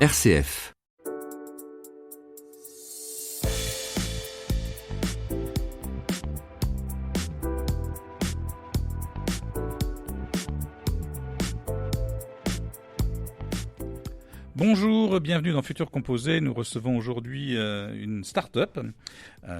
RCF. Bonjour, bienvenue dans Futur Composé. Nous recevons aujourd'hui une start-up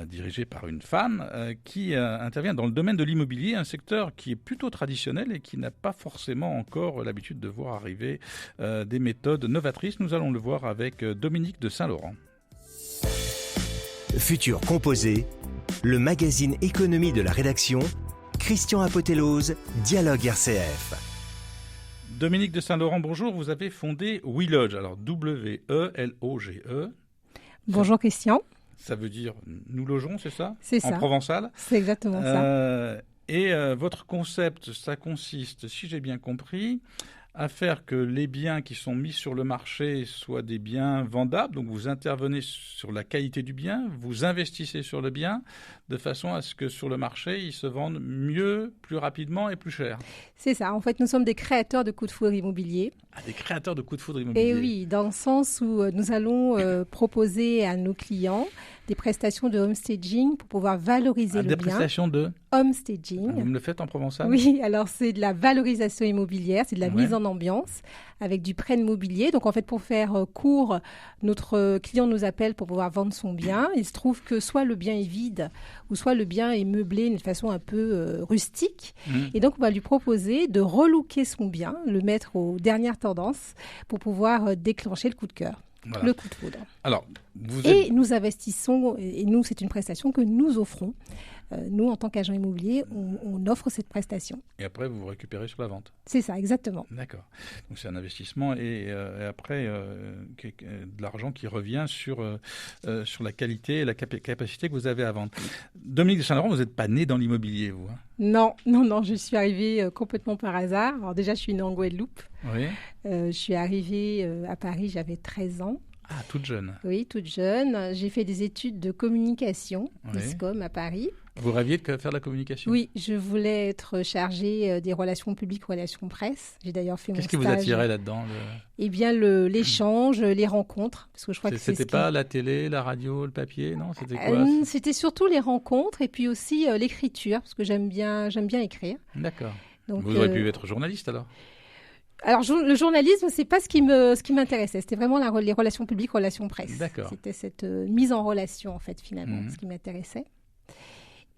dirigée par une femme qui intervient dans le domaine de l'immobilier, un secteur qui est plutôt traditionnel et qui n'a pas forcément encore l'habitude de voir arriver des méthodes novatrices. Nous allons le voir avec Dominique de Saint-Laurent. Futur Composé, le magazine économie de la rédaction, Christian Apotelose, Dialogue RCF. Dominique de Saint-Laurent, bonjour. Vous avez fondé WeLoge, alors W-E-L-O-G-E. Bonjour Christian. Ça veut dire nous logeons, c'est ça ? C'est ça. En provençal ? C'est exactement ça. Et votre concept, ça consiste, si j'ai bien compris, à faire que les biens qui sont mis sur le marché soient des biens vendables. Donc vous intervenez sur la qualité du bien, vous investissez sur le bien, de façon à ce que sur le marché, il se vende mieux, plus rapidement et plus cher. C'est ça. En fait, nous sommes des créateurs de coups de foudre immobiliers. Ah, des créateurs de coups de foudre immobiliers. Et oui, dans le sens où nous allons proposer à nos clients des prestations de homestaging pour pouvoir valoriser le bien. Des prestations de homestaging. Vous me le faites en provençal ? Oui, alors c'est de la valorisation immobilière, c'est de la mise en ambiance avec du prêt immobilier. Donc en fait, pour faire court, notre client nous appelle pour pouvoir vendre son bien. Il se trouve que soit le bien est vide ou soit le bien est meublé d'une façon un peu rustique. Et donc on va lui proposer de relooker son bien, le mettre aux dernières tendances pour pouvoir déclencher le coup de cœur. Voilà. Le coup de foudre. Alors, nous investissons, et nous, c'est une prestation que nous offrons. Nous, en tant qu'agent immobilier, on offre cette prestation. Et après, vous récupérez sur la vente. C'est ça, exactement. D'accord. Donc, c'est un investissement et après, de l'argent qui revient sur la qualité et la capacité que vous avez à vendre. Dominique de Saint-Laurent, vous n'êtes pas né dans l'immobilier, vous hein ? Non, je suis arrivée complètement par hasard. Alors déjà, je suis née en Guadeloupe. Oui. Je suis arrivée à Paris, j'avais 13 ans. Ah, toute jeune. Oui, toute jeune. J'ai fait des études de communication, ISCOM, à Paris. Vous rêviez de faire de la communication ? Oui, je voulais être chargée des relations publiques, relations presse. J'ai d'ailleurs fait mon stage. Qu'est-ce qui vous attirait là-dedans Eh bien, l'échange, les rencontres. Parce que je crois que c'était pas la télé, la radio, le papier, non ? C'était quoi ? C'était surtout les rencontres et puis aussi l'écriture, parce que j'aime bien écrire. D'accord. Donc, vous auriez pu être journaliste alors ? Alors, le journalisme, c'est pas ce qui m'intéressait. C'était vraiment les relations publiques, relations presse. D'accord. C'était cette mise en relation, en fait, finalement, ce qui m'intéressait.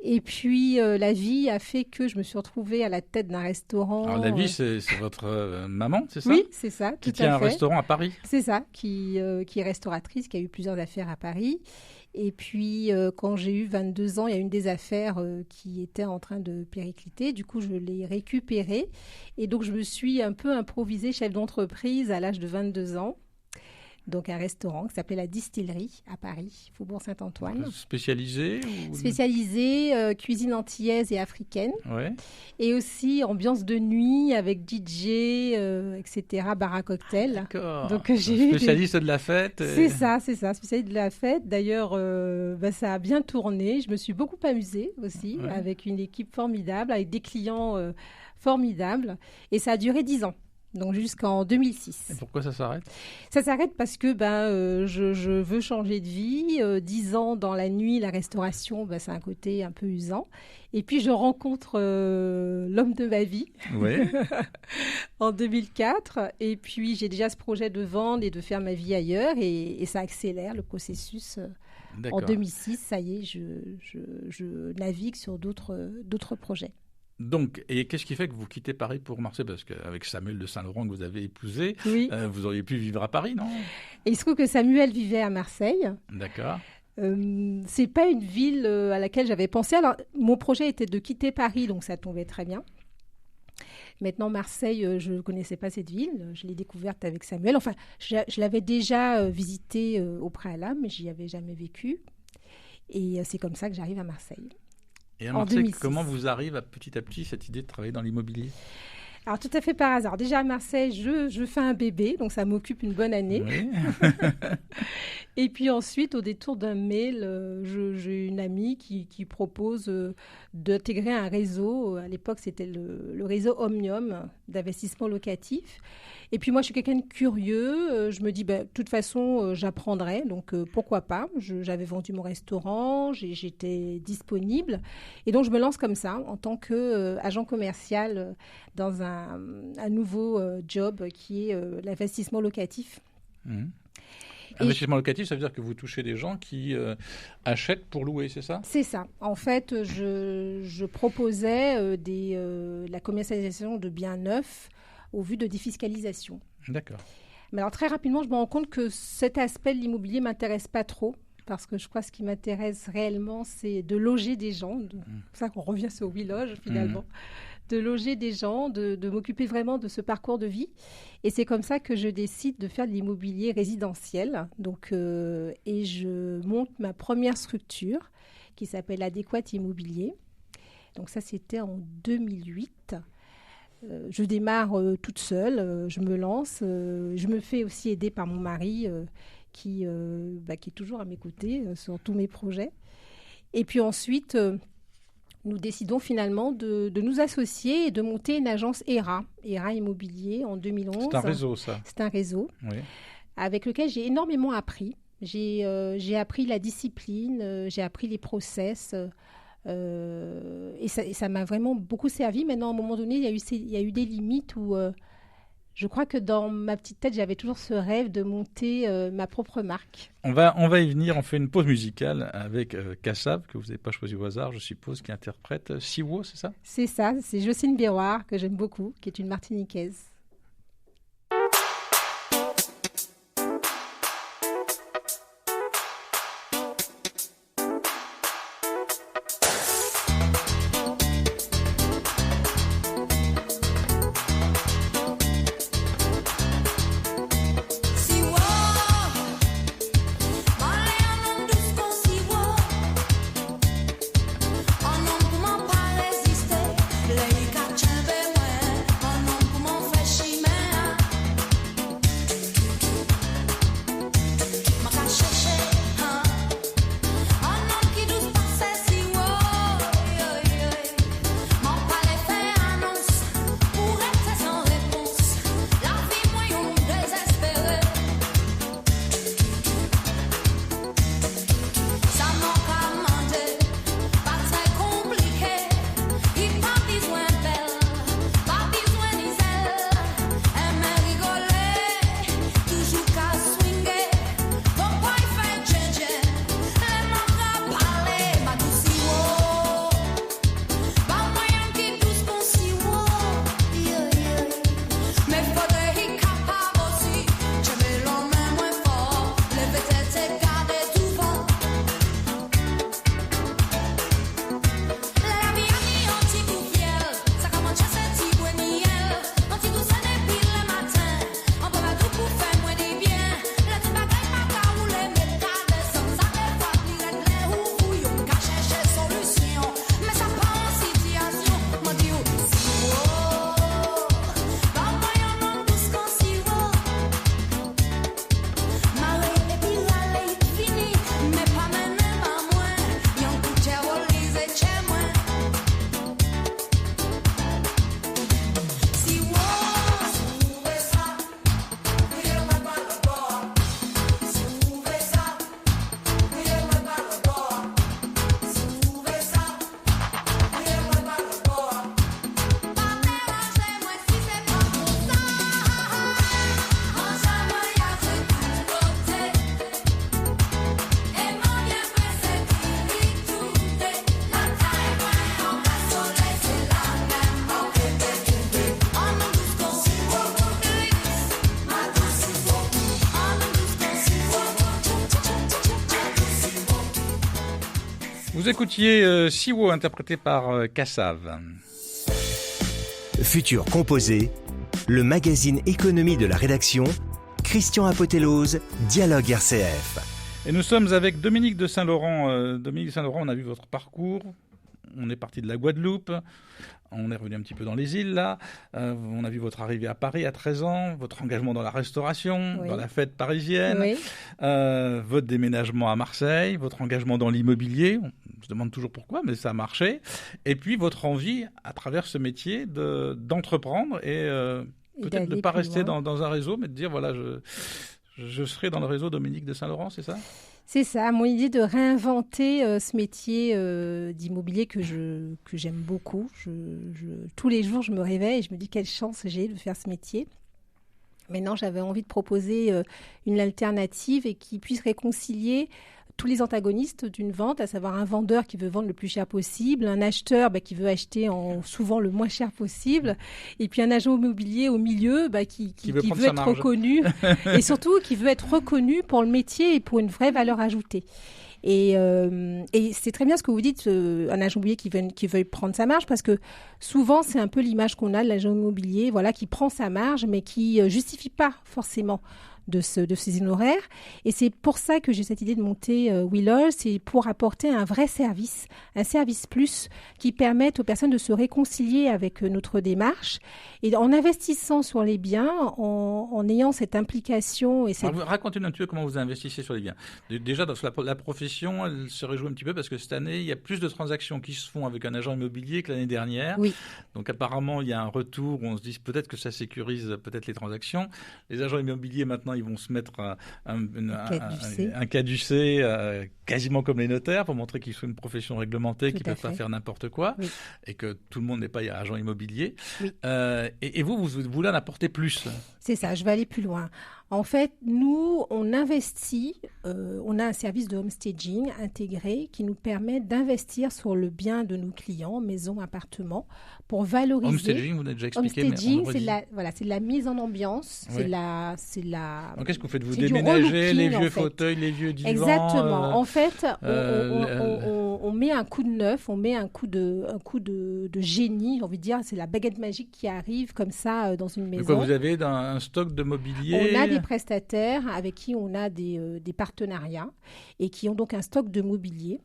Et puis, la vie a fait que je me suis retrouvée à la tête d'un restaurant. Alors, la vie, c'est votre maman, c'est ça ? Oui, c'est ça, tout à fait. Qui tient un restaurant à Paris ? C'est ça, qui est restauratrice, qui a eu plusieurs affaires à Paris. Et puis, quand j'ai eu 22 ans, il y a une des affaires qui était en train de péricliter. Du coup, je l'ai récupérée. Et donc, je me suis un peu improvisée chef d'entreprise à l'âge de 22 ans. Donc, un restaurant qui s'appelait La Distillerie à Paris, Faubourg Saint-Antoine. Spécialisé cuisine antillaise et africaine. Ouais. Et aussi ambiance de nuit avec DJ, etc., bar à cocktail. Ah, d'accord. Donc, spécialiste de la fête. C'est ça, spécialiste de la fête. D'ailleurs, ça a bien tourné. Je me suis beaucoup amusée aussi avec une équipe formidable, avec des clients formidables. Et ça a duré 10 ans. Donc jusqu'en 2006. Et pourquoi ça s'arrête ? Ça s'arrête parce que je veux changer de vie. 10 ans dans la nuit, la restauration, c'est un côté un peu usant. Et puis je rencontre l'homme de ma vie en 2004. Et puis j'ai déjà ce projet de vendre et de faire ma vie ailleurs. Et ça accélère le processus. En 2006, ça y est, je navigue sur d'autres projets. Donc, et qu'est-ce qui fait que vous quittez Paris pour Marseille ? Parce qu'avec Samuel de Saint-Laurent que vous avez épousé, vous auriez pu vivre à Paris, non ? Et il se trouve que Samuel vivait à Marseille. D'accord. C'est pas une ville à laquelle j'avais pensé. Alors, mon projet était de quitter Paris, donc ça tombait très bien. Maintenant, Marseille, je ne connaissais pas cette ville. Je l'ai découverte avec Samuel. Enfin, je l'avais déjà visitée au préalable, mais j'y avais jamais vécu. Et c'est comme ça que j'arrive à Marseille. Et à Marseille, comment vous arrive petit à petit cette idée de travailler dans l'immobilier ? Alors, tout à fait par hasard. Déjà, à Marseille, je fais un bébé, donc ça m'occupe une bonne année. Oui. Et puis ensuite, au détour d'un mail, j'ai une amie qui propose d'intégrer un réseau. À l'époque, c'était le réseau Omnium d'investissement locatif. Et puis moi, je suis quelqu'un de curieux. Je me dis, de toute façon, j'apprendrai. Donc, pourquoi pas? J'avais vendu mon restaurant, j'étais disponible. Et donc, je me lance comme ça, en tant qu'agent commercial dans un nouveau job qui est l'investissement locatif. Mmh. Investissement locatif, ça veut dire que vous touchez des gens qui achètent pour louer, c'est ça? C'est ça. En fait, je proposais la commercialisation de biens neufs au vu de défiscalisation. D'accord. Mais alors très rapidement, je me rends compte que cet aspect de l'immobilier ne m'intéresse pas trop, parce que je crois que ce qui m'intéresse réellement, c'est de loger des gens. C'est pour ça qu'on revient sur WeLoge finalement. De loger des gens, de m'occuper vraiment de ce parcours de vie. Et c'est comme ça que je décide de faire de l'immobilier résidentiel. Donc, et je monte ma première structure qui s'appelle Adéquate Immobilier. Donc ça, c'était en 2008. Je démarre toute seule, je me lance. Je me fais aussi aider par mon mari qui est toujours à mes côtés sur tous mes projets. Et puis ensuite... nous décidons finalement de nous associer et de monter une agence ERA Immobilier en 2011. C'est un réseau, ça. C'est un réseau, oui, avec lequel j'ai énormément appris. J'ai appris la discipline, j'ai appris les process, et ça m'a vraiment beaucoup servi. Maintenant, à un moment donné, il y a eu des limites où je crois que dans ma petite tête, j'avais toujours ce rêve de monter ma propre marque. On va y venir, on fait une pause musicale avec Kassav, que vous n'avez pas choisi au hasard, je suppose, qui interprète Siwo, c'est ça? C'est ça, c'est Jocelyne Béroir, que j'aime beaucoup, qui est une Martiniquaise. Vous écoutiez Siwo, interprété par Kassav. Futur Composé, le magazine économie de la rédaction, Christian Apotelose, Dialogue RCF. Et nous sommes avec Dominique de Saint-Laurent. Dominique de Saint-Laurent, on a vu votre parcours. On est parti de la Guadeloupe. On est revenu un petit peu dans les îles, là. On a vu votre arrivée à Paris à 13 ans, votre engagement dans la restauration, oui, dans la fête parisienne, oui, votre déménagement à Marseille, votre engagement dans l'immobilier. On se demande toujours pourquoi, mais ça a marché. Et puis votre envie, à travers ce métier, d'entreprendre et Peut-être de ne pas rester dans un réseau, mais de dire, voilà, je serai dans le réseau Dominique de Saint-Laurent, c'est ça ? C'est ça, mon idée de réinventer ce métier d'immobilier que j'aime beaucoup. Tous les jours, je me réveille et je me dis quelle chance j'ai de faire ce métier. Maintenant, j'avais envie de proposer une alternative et qui puisse réconcilier tous les antagonistes d'une vente, à savoir un vendeur qui veut vendre le plus cher possible, un acheteur qui veut acheter souvent le moins cher possible, et puis un agent immobilier au milieu qui veut être reconnu, et surtout qui veut être reconnu pour le métier et pour une vraie valeur ajoutée. Et c'est très bien ce que vous dites, un agent immobilier qui veut prendre sa marge, parce que souvent, c'est un peu l'image qu'on a de l'agent immobilier, qui prend sa marge, mais qui justifie pas forcément de ces honoraires. Et c'est pour ça que j'ai cette idée de monter Wheelers, c'est pour apporter un vrai service, un service plus, qui permette aux personnes de se réconcilier avec notre démarche. Et en investissant sur les biens, en ayant cette implication... Racontez-nous un petit peu comment vous investissez sur les biens. Déjà, dans la profession, elle se réjouit un petit peu parce que cette année, il y a plus de transactions qui se font avec un agent immobilier que l'année dernière. Oui. Donc apparemment, il y a un retour où on se dit peut-être que ça sécurise peut-être les transactions. Les agents immobiliers, maintenant, ils vont se mettre un caducée quasiment comme les notaires pour montrer qu'ils sont une profession réglementée, qu'ils ne peuvent pas faire n'importe quoi, oui, et que tout le monde n'est pas agent immobilier. Oui. Et vous voulez en apporter plus. C'est ça, je vais aller plus loin. En fait, nous, on investit, on a un service de homestaging intégré qui nous permet d'investir sur le bien de nos clients, maison, appartement, pour valoriser. Homestaging, vous l'avez déjà expliqué. Homestaging, c'est de la mise en ambiance. Oui. Donc, qu'est-ce que vous faites ? Vous déménagez les vieux fauteuils, les vieux divans. Exactement. En fait, on met un coup de neuf, on met un coup de génie, j'ai envie de dire. C'est la baguette magique qui arrive comme ça dans une maison. De quoi vous avez un stock de mobilier ? On a des prestataires avec qui on a des partenariats et qui ont donc un stock de mobilier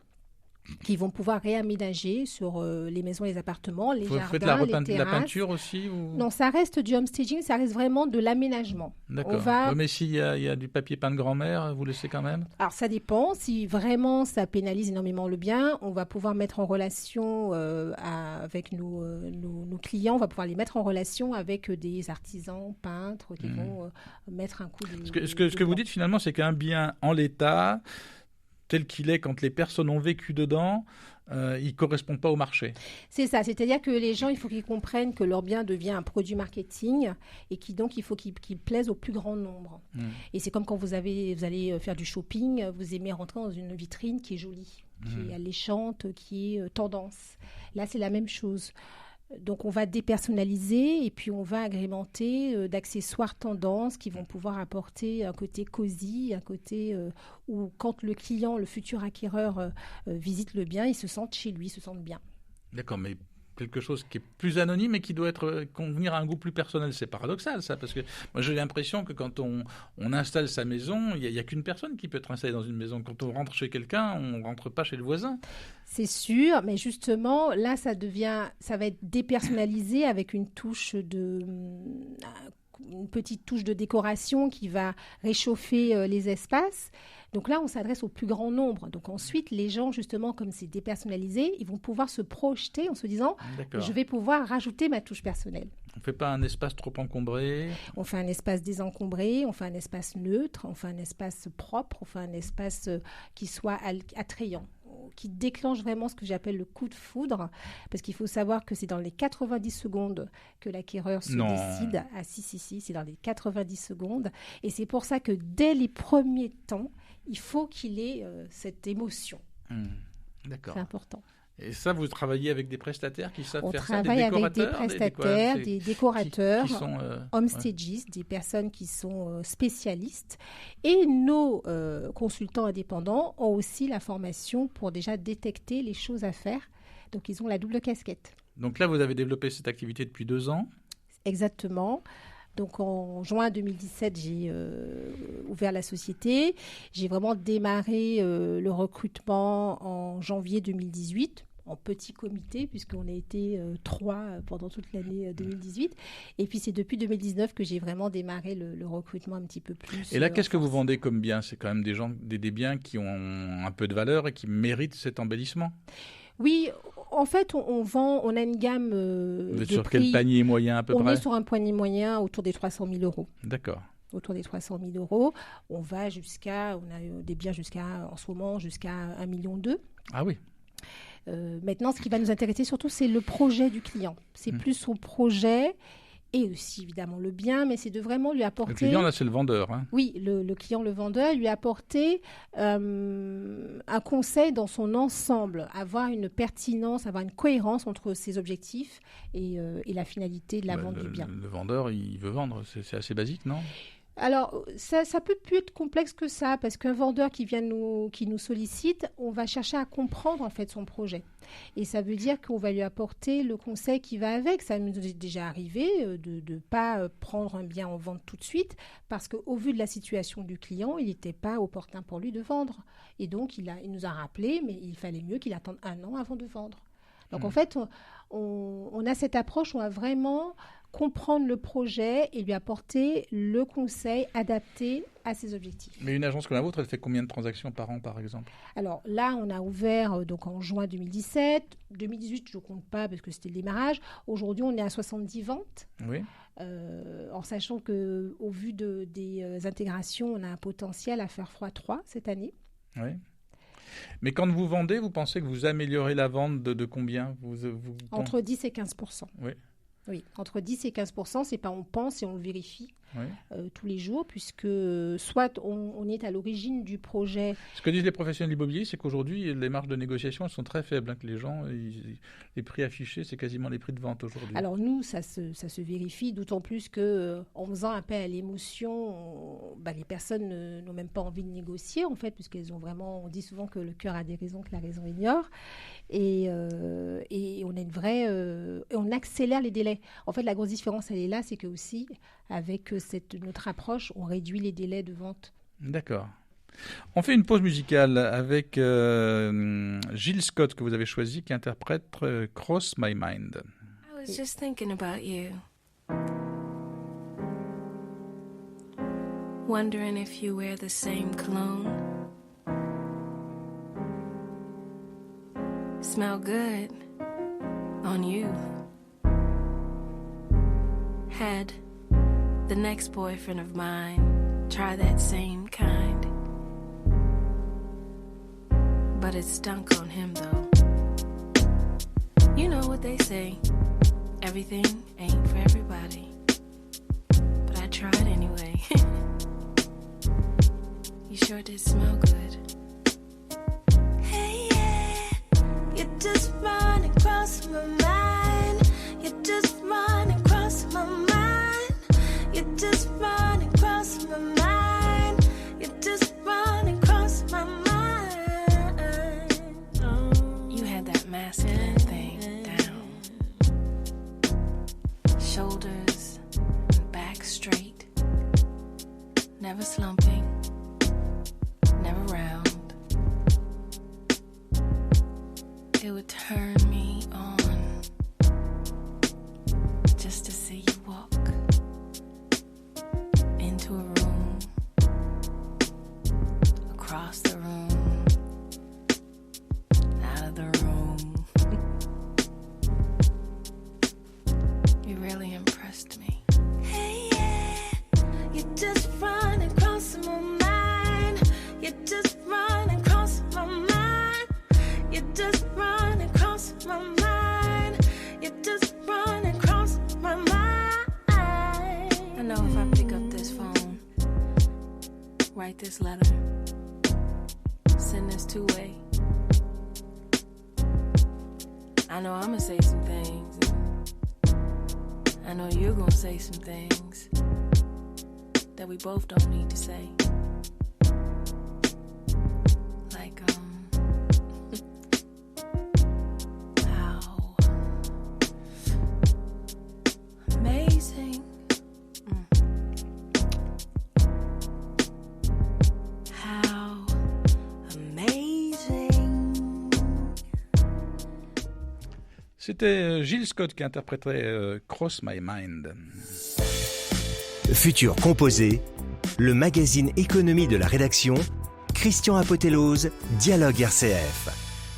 qui vont pouvoir réaménager sur les maisons et les appartements, les jardins, les terrasses. La peinture aussi ou... Non, ça reste du homestaging, ça reste vraiment de l'aménagement. D'accord. Mais s'il y a du papier peint de grand-mère, vous laissez quand même ? Alors, ça dépend. Si vraiment ça pénalise énormément le bien, on va pouvoir mettre en relation avec nos clients, on va pouvoir les mettre en relation avec des artisans, peintres qui vont mettre un coup de... Ce que vous dites finalement, c'est qu'un bien en l'état... tel qu'il est quand les personnes ont vécu dedans, il ne correspond pas au marché. C'est ça, c'est-à-dire que les gens, il faut qu'ils comprennent que leur bien devient un produit marketing et donc il faut qu'il plaise au plus grand nombre. Et c'est comme quand vous allez faire du shopping, vous aimez rentrer dans une vitrine qui est jolie, qui est alléchante, qui est tendance. Là, c'est la même chose. Donc, on va dépersonnaliser et puis on va agrémenter d'accessoires tendances qui vont pouvoir apporter un côté cosy, un côté où quand le client, le futur acquéreur visite le bien, il se sente chez lui, il se sente bien. D'accord, mais quelque chose qui est plus anonyme et qui doit convenir à un goût plus personnel. C'est paradoxal, ça, parce que moi, j'ai l'impression que quand on installe sa maison, il n'y a qu'une personne qui peut être installée dans une maison. Quand on rentre chez quelqu'un, on ne rentre pas chez le voisin. C'est sûr, mais justement, là, ça va être dépersonnalisé avec une petite touche de décoration qui va réchauffer les espaces. Donc là, on s'adresse au plus grand nombre. Donc ensuite, les gens, justement, comme c'est dépersonnalisé, ils vont pouvoir se projeter en se disant « je vais pouvoir rajouter ma touche personnelle ». On ne fait pas un espace trop encombré ? On fait un espace désencombré, on fait un espace neutre, on fait un espace propre, on fait un espace qui soit attrayant, qui déclenche vraiment ce que j'appelle le coup de foudre, parce qu'il faut savoir que c'est dans les 90 secondes que l'acquéreur se décide. Ah si, c'est dans les 90 secondes. Et c'est pour ça que dès les premiers temps, il faut qu'il ait cette émotion. D'accord. C'est important. Et ça, vous travaillez avec des prestataires qui savent faire ça, des décorateurs ? On travaille avec des prestataires, des décorateurs, qui sont, homestagistes, des personnes qui sont spécialistes. Et nos consultants indépendants ont aussi la formation pour déjà détecter les choses à faire. Donc, ils ont la double casquette. Donc là, vous avez développé cette activité depuis 2 ans ? Exactement. Donc, en juin 2017, j'ai ouvert la société. J'ai vraiment démarré le recrutement en janvier 2018. En petit comité, puisqu'on a été 3 pendant toute l'année 2018. Et puis, c'est depuis 2019 que j'ai vraiment démarré le recrutement un petit peu plus. Et là, qu'est-ce que vous vendez comme bien ? C'est quand même des biens qui ont un peu de valeur et qui méritent cet embellissement ? Oui, En fait, on a une gamme Vous êtes de sur prix. quel panier moyen à peu On près? est sur un panier moyen autour des 300 000 euros. D'accord. Autour des 300 000 euros. On a des biens en ce moment, jusqu'à 1,2 million. Ah oui. Maintenant, ce qui va nous intéresser surtout, c'est le projet du client. C'est plus son projet et aussi évidemment le bien, mais c'est de vraiment lui apporter... Le client, là, c'est le vendeur. Hein. Oui, le client, le vendeur, lui apporter un conseil dans son ensemble, avoir une pertinence, avoir une cohérence entre ses objectifs et la finalité de la vente du bien. Le vendeur, il veut vendre, c'est assez basique, non? Alors, ça peut plus être complexe que ça, parce qu'un vendeur qui nous sollicite, on va chercher à comprendre en fait son projet. Et ça veut dire qu'on va lui apporter le conseil qui va avec. Ça nous est déjà arrivé de ne pas prendre un bien en vente tout de suite, parce qu'au vu de la situation du client, il n'était pas opportun pour lui de vendre. Et donc, il nous a rappelé, mais il fallait mieux qu'il attende 1 an avant de vendre. Donc, en fait, on a cette approche, on va vraiment comprendre le projet et lui apporter le conseil adapté à ses objectifs. Mais une agence comme la vôtre, elle fait combien de transactions par an, par exemple? Alors là, on a ouvert donc en juin 2017. 2018, je ne compte pas parce que c'était le démarrage. Aujourd'hui, on est à 70 ventes. Oui. En sachant qu'au vu des intégrations, on a un potentiel à faire x3 cette année. Oui. Mais quand vous vendez, vous pensez que vous améliorez la vente de combien? Entre 10 et 15%. Oui. Oui, entre 10 et 15%, c'est pas on pense et on le vérifie tous les jours, puisque soit on est à l'origine du projet. Ce que disent les professionnels immobiliers, c'est qu'aujourd'hui, les marges de négociation elles sont très faibles. Que les gens, les prix affichés, c'est quasiment les prix de vente aujourd'hui. Alors nous, ça se vérifie, d'autant plus qu'en faisant appel à l'émotion, les personnes n'ont même pas envie de négocier, en fait, puisqu'elles ont vraiment, on dit souvent que le cœur a des raisons que la raison ignore. Et on a une vraie... on accélère les délais. En fait, la grosse différence, elle est là, c'est que aussi, avec notre approche, on réduit les délais de vente. D'accord. On fait une pause musicale avec Jill Scott, que vous avez choisi, qui interprète Cross My Mind. I was just thinking about you. Wondering if you wear the same cologne. Smell good on you. Had the next boyfriend of mine try that same kind, but it stunk on him though. You know what they say, everything ain't for everybody, but I tried anyway. You sure did smell good. Hey yeah, you just run across my mind. You just run across my mind. You just run across my mind. You just run across my mind. You had that masculine thing down. Shoulders and back straight. Never slumping. Never round. It would turn me on just to see you walk into a room, across the room, out of the room. You really impressed me. Hey yeah, you just run across my mind. You just run across my mind. You just run across my mind. You just run across my mind. I know if I pick up this phone, write this letter, send this two-way, I know I'ma say some things. I know you're gonna say some things that we both don't need to say. Like, how amazing. How amazing. C'était Jill Scott qui interpréterait Cross My Mind. Futur Composé, le magazine économie de la rédaction, Christian Apotelose, Dialogue RCF.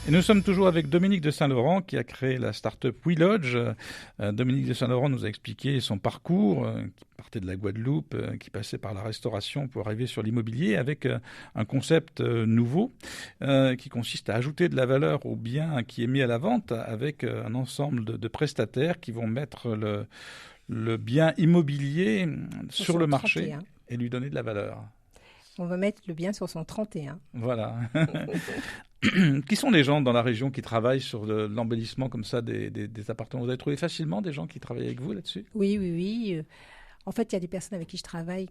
Et nous sommes toujours avec Dominique de Saint-Laurent qui a créé la start-up WeLodge. Dominique de Saint-Laurent nous a expliqué son parcours, qui partait de la Guadeloupe, qui passait par la restauration pour arriver sur l'immobilier avec un concept nouveau qui consiste à ajouter de la valeur au bien qui est mis à la vente avec un ensemble de prestataires qui vont mettre le bien immobilier sur le marché 31. et lui donner de la valeur. On va mettre le bien sur son 31. Voilà. Qui sont les gens dans la région qui travaillent sur l'embellissement comme ça des appartements? Vous avez trouvé facilement des gens qui travaillent avec vous là-dessus? Oui. En fait, il y a des personnes avec qui je travaille,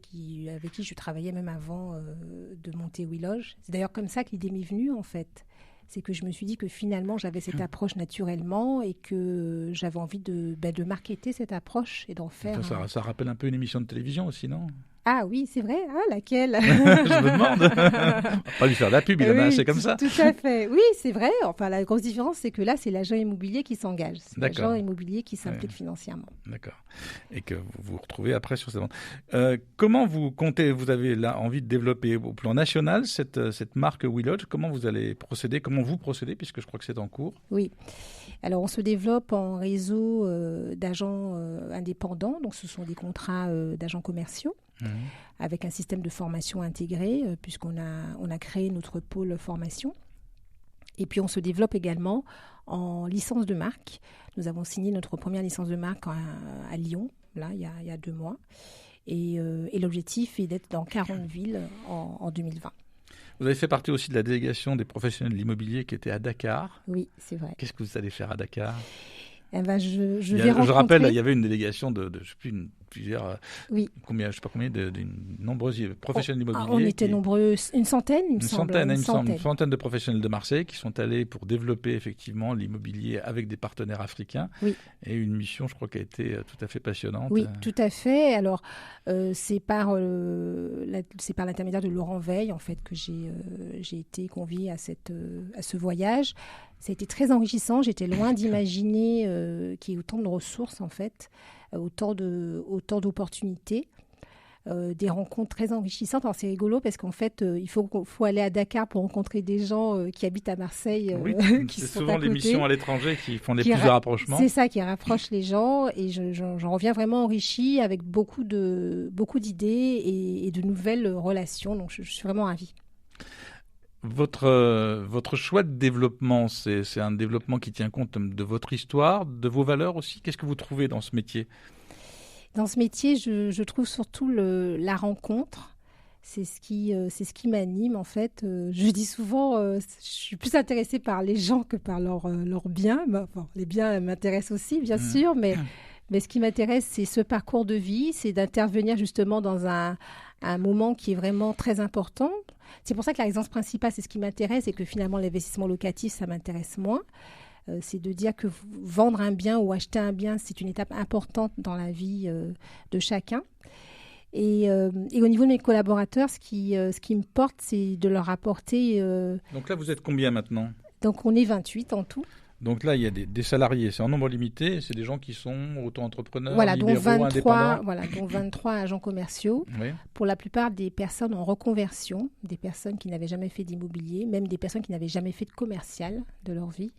avec qui je travaillais même avant de monter WeLodge. C'est d'ailleurs comme ça que l'idée m'est venue, en fait. C'est que je me suis dit que finalement, j'avais cette approche naturellement et que j'avais envie de marketer cette approche et d'en faire... Ça rappelle un peu une émission de télévision aussi, non? Ah oui, c'est vrai. Ah, laquelle? Je me demande. On va pas lui faire de la pub, il y en a assez comme ça. Tout à fait. Oui, c'est vrai. Enfin, la grosse différence, c'est que là, c'est l'agent immobilier qui s'engage. C'est l'agent immobilier qui s'implique financièrement. D'accord. Et que vous vous retrouvez après sur ces ventes. Comment vous comptez, vous avez là envie de développer au plan national cette marque WeLodge? Comment vous allez procéder? Comment vous procédez, puisque je crois que c'est en cours? Oui. Alors, on se développe en réseau d'agents indépendants. Donc, ce sont des contrats d'agents commerciaux. Avec un système de formation intégré, puisqu'on a créé notre pôle formation. Et puis, on se développe également en licence de marque. Nous avons signé notre première licence de marque à Lyon, là, il y a 2 mois. Et l'objectif est d'être dans 40 villes en 2020. Vous avez fait partie aussi de la délégation des professionnels de l'immobilier qui était à Dakar. Oui, c'est vrai. Qu'est-ce que vous allez faire à Dakar? Je rappelle, il y avait une délégation de je sais plus, plusieurs, oui. je sais pas combien, de nombreux professionnels immobiliers. On était nombreux, une centaine, il me semble. Une centaine de professionnels de Marseille qui sont allés pour développer effectivement l'immobilier avec des partenaires africains. Oui. Et une mission, je crois, qui a été tout à fait passionnante. Oui, tout à fait. Alors, c'est par l'intermédiaire de Laurent Veil, en fait, que j'ai été conviée à ce voyage. Ça a été très enrichissant. J'étais loin d'imaginer qu'il y ait autant de ressources, en fait, autant d'opportunités, des rencontres très enrichissantes. Alors, c'est rigolo parce qu'en fait, il faut aller à Dakar pour rencontrer des gens qui habitent à Marseille. Oui, qui c'est sont souvent à côté. les missions à l'étranger qui font les plus de rapprochements. C'est ça, qui rapproche les gens. Et j'en reviens vraiment enrichie avec beaucoup d'idées et de nouvelles relations. Donc, je suis vraiment ravie. Votre choix de développement, c'est un développement qui tient compte de votre histoire, de vos valeurs aussi. Qu'est-ce que vous trouvez dans ce métier? Dans ce métier, je trouve surtout la rencontre. C'est ce qui m'anime, en fait. Je dis souvent, je suis plus intéressée par les gens que par leurs biens. Enfin, les biens m'intéressent aussi, bien sûr, mais ce qui m'intéresse, c'est ce parcours de vie, c'est d'intervenir justement dans un moment qui est vraiment très important. C'est pour ça que la résidence principale, c'est ce qui m'intéresse et que finalement l'investissement locatif, ça m'intéresse moins. C'est de dire que vendre un bien ou acheter un bien, c'est une étape importante dans la vie de chacun. Et au niveau de mes collaborateurs, ce qui me porte, c'est de leur apporter... Donc là, vous êtes combien maintenant? Donc on est 28 en tout. Donc là, il y a des salariés, c'est en nombre limité, c'est des gens qui sont auto-entrepreneurs, dont libéraux, indépendants. Dont 23 agents commerciaux. Oui. Pour la plupart des personnes en reconversion, des personnes qui n'avaient jamais fait d'immobilier, même des personnes qui n'avaient jamais fait de commercial de leur vie.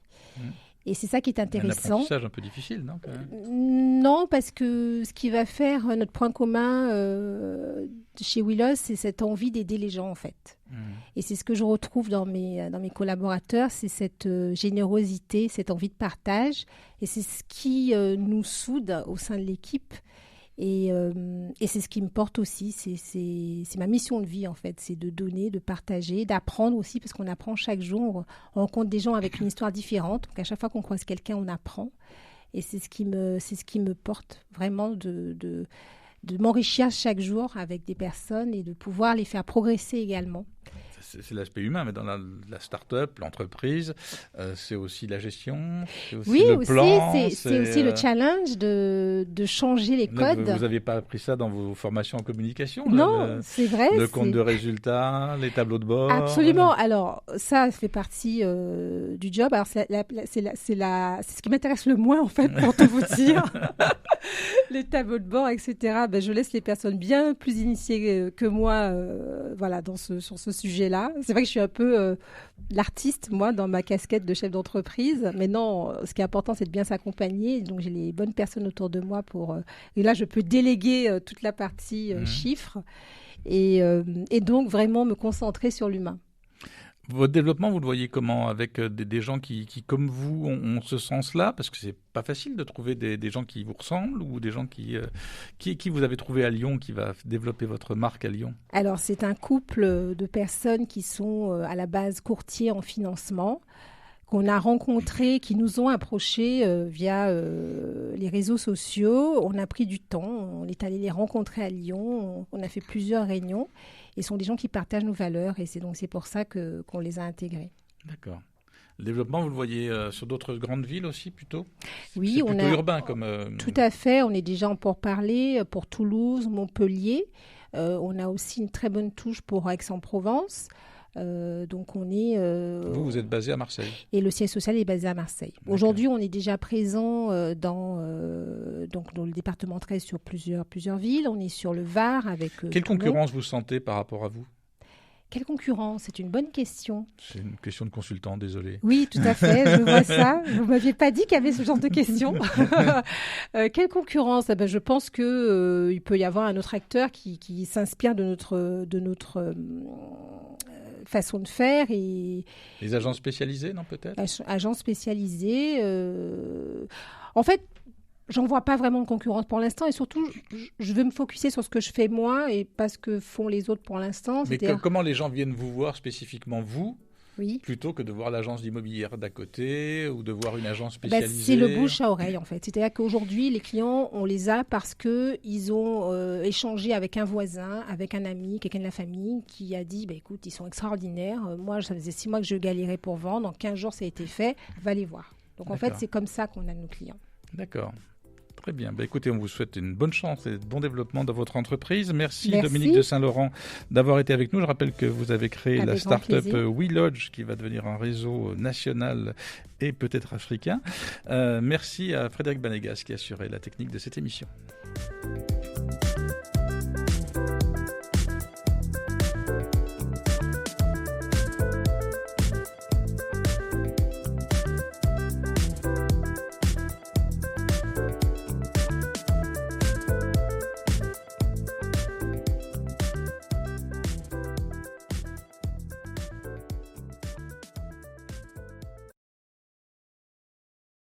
Et c'est ça qui est intéressant. Un apprentissage un peu difficile, non, quand même? Non, parce que ce qui va faire notre point commun chez WeLodge, c'est cette envie d'aider les gens, en fait. Et c'est ce que je retrouve dans mes collaborateurs, c'est cette générosité, cette envie de partage. Et c'est ce qui nous soude au sein de l'équipe. Et c'est ce qui me porte aussi. C'est ma mission de vie, en fait. C'est de donner, de partager, d'apprendre aussi, parce qu'on apprend chaque jour. On rencontre des gens avec une histoire différente. Donc, à chaque fois qu'on croise quelqu'un, on apprend. Et c'est ce qui me porte vraiment de m'enrichir chaque jour avec des personnes et de pouvoir les faire progresser également. C'est l'aspect humain, mais dans la start-up, l'entreprise, c'est aussi la gestion, c'est aussi oui, le plan. C'est aussi le challenge de changer les codes. Vous n'avez pas appris ça dans vos formations en communication? Non, c'est vrai. Le compte de résultats, les tableaux de bord. Absolument. Alors, ça fait partie du job. Alors, c'est ce qui m'intéresse le moins, en fait, pour tout vous dire. Les tableaux de bord, etc. Je laisse les personnes bien plus initiées que moi sur ce sujet-là. là. C'est vrai que je suis un peu l'artiste, moi, dans ma casquette de chef d'entreprise. Mais non, ce qui est important, c'est de bien s'accompagner. Donc, j'ai les bonnes personnes autour de moi et là, je peux déléguer toute la partie chiffres et donc vraiment me concentrer sur l'humain. Votre développement, vous le voyez comment? Avec des gens qui, comme vous, ont ce sens-là? Parce que c'est pas facile de trouver des gens qui vous ressemblent ou des gens qui vous avez trouvé à Lyon, qui va développer votre marque à Lyon? Alors, c'est un couple de personnes qui sont à la base courtiers en financement, qu'on a rencontrés, qui nous ont approchés via les réseaux sociaux. On a pris du temps, on est allé les rencontrer à Lyon, on a fait plusieurs réunions. Et ce sont des gens qui partagent nos valeurs et c'est pour ça qu'on les a intégrés. D'accord. Le développement, vous le voyez sur d'autres grandes villes aussi plutôt? Oui, c'est plutôt urbain comme... Tout à fait. On est déjà en pourparlers pour Toulouse, Montpellier. On a aussi une très bonne touche pour Aix-en-Provence. Donc on est. Vous êtes basé à Marseille. Et le siège social est basé à Marseille. D'accord. Aujourd'hui, on est déjà présent dans le département 13 sur plusieurs villes. On est sur le Var avec. Quelle concurrence vous sentez par rapport à vous? Quelle concurrence? C'est une bonne question. C'est une question de consultant, désolé. Oui, tout à fait, je vois ça. Vous ne m'aviez pas dit qu'il y avait ce genre de questions. Quelle concurrence? Je pense qu'il peut y avoir un autre acteur qui s'inspire de notre façon de faire. Et les agences spécialisées, non, peut-être? Agences spécialisées. En fait, j'en vois pas vraiment de concurrence pour l'instant et surtout, je veux me focusser sur ce que je fais moi et pas ce que font les autres pour l'instant. Mais comment les gens viennent vous voir spécifiquement, vous, oui, plutôt que de voir l'agence d'immobilière d'à côté ou de voir une agence spécialisée? C'est le bouche à oreille en fait. C'est-à-dire qu'aujourd'hui, les clients, on les a parce qu'ils ont échangé avec un voisin, avec un ami, quelqu'un de la famille qui a dit écoute, ils sont extraordinaires. Moi, ça faisait 6 mois que je galérais pour vendre. En 15 jours, ça a été fait. Va les voir. Donc en fait, c'est comme ça qu'on a nos clients. D'accord. Très bien. Écoutez, on vous souhaite une bonne chance et bon développement dans votre entreprise. Merci. Dominique de Saint-Laurent d'avoir été avec nous. Je rappelle que vous avez créé la start-up WeLodge qui va devenir un réseau national et peut-être africain. Merci à Frédéric Banegas qui a assuré la technique de cette émission.